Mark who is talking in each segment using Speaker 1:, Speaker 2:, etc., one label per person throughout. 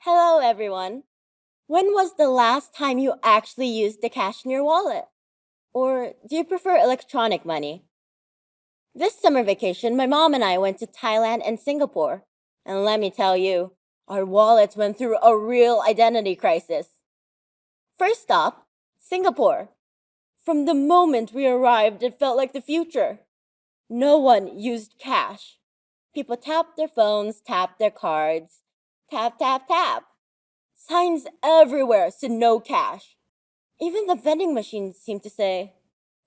Speaker 1: Hello, everyone. When was the last time you actually used the cash in your wallet? Or do you prefer electronic money? This summer vacation, my mom and I went to Thailand and Singapore. And let me tell you, our wallets went through a real identity crisis. First stop, Singapore. From the moment we arrived, it felt like the future. No one used cash. People tapped their phones, tapped their cards. Tap, tap, tap. Signs everywhere said no cash. Even the vending machines seemed to say,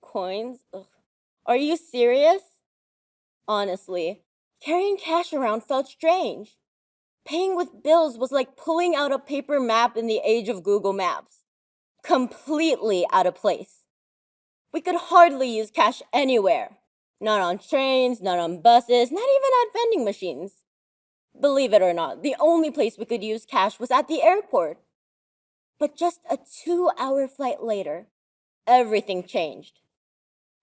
Speaker 1: coins? Ugh. Are you serious? Honestly, carrying cash around felt strange. Paying with bills was like pulling out a paper map in the age of Google Maps. Completely out of place. We could hardly use cash anywhere. Not on trains, not on buses, not even at vending machines. Believe it or not, the only place we could use cash was at the airport. But just a 2-hour flight later, everything changed.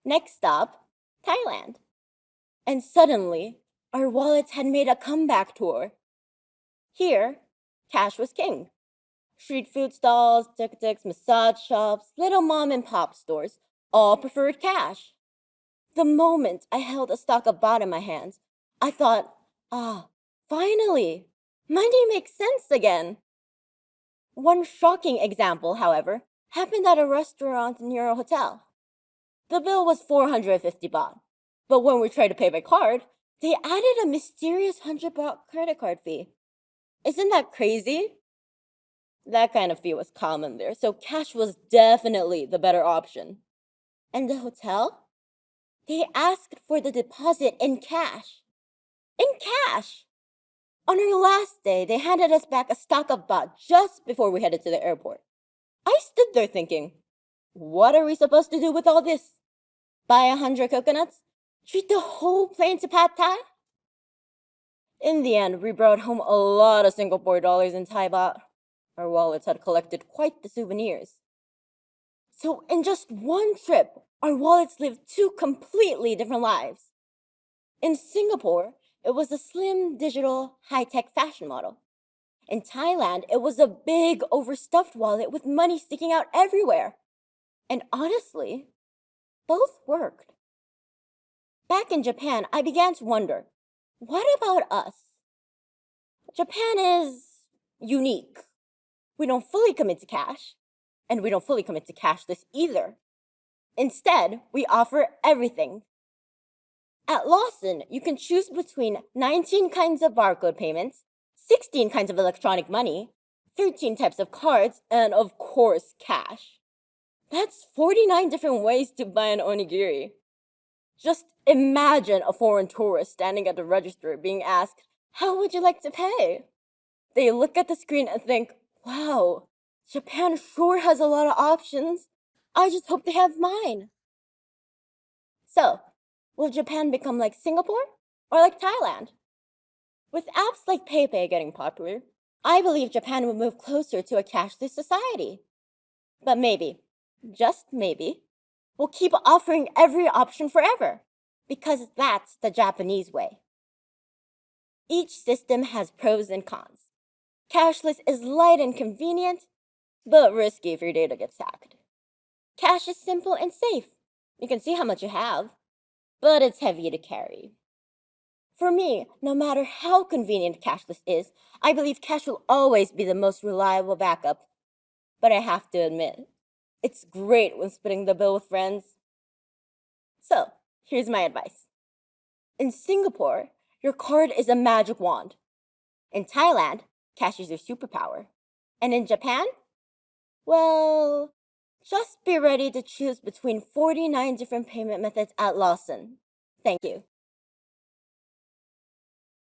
Speaker 1: Next stop, Thailand. And suddenly, our wallets had made a comeback tour. Here, cash was king. Street food stalls, tuk-tuks, massage shops, little mom and pop stores all preferred cash. The moment I held a stock of baht in my hands, I thought, finally, money makes sense again. One shocking example, however, happened at a restaurant near a hotel. The bill was 450 baht, but when we tried to pay by card, they added a mysterious 100 baht credit card fee. Isn't that crazy? That kind of fee was common there, so cash was definitely the better option. And the hotel? They asked for the deposit in cash. In cash! On our last day, they handed us back a stock of baht just before we headed to the airport. I stood there thinking, what are we supposed to do with all this? Buy 100 coconuts? Treat the whole plane to pad thai? In the end, we brought home a lot of Singapore dollars in Thai baht. Our wallets had collected quite the souvenirs. So in just one trip, our wallets lived two completely different lives. In Singapore, it was a slim, digital, high-tech fashion model. In Thailand, it was a big, overstuffed wallet with money sticking out everywhere. And honestly, both worked. Back in Japan, I began to wonder, what about us? Japan is unique. We don't fully commit to cash, and we don't fully commit to cashless either. Instead, we offer everything. At Lawson, you can choose between 19 kinds of barcode payments, 16 kinds of electronic money, 13 types of cards, and of course, cash. That's 49 different ways to buy an onigiri. Just imagine a foreign tourist standing at the register being asked, how would you like to pay? They look at the screen and think, wow, Japan sure has a lot of options. I just hope they have mine. So, will Japan become like Singapore or like Thailand? With apps like PayPay getting popular, I believe Japan will move closer to a cashless society. But maybe, just maybe, we'll keep offering every option forever, because that's the Japanese way. Each system has pros and cons. Cashless is light and convenient, but risky if your data gets hacked. Cash is simple and safe. You can see how much you have, but it's heavy to carry. For me, no matter how convenient cashless is, I believe cash will always be the most reliable backup. But I have to admit, it's great when splitting the bill with friends. So, here's my advice. In Singapore, your card is a magic wand. In Thailand, cash is your superpower. And in Japan? Well, just be ready to choose between 49 different payment methods at Lawson. Thank you.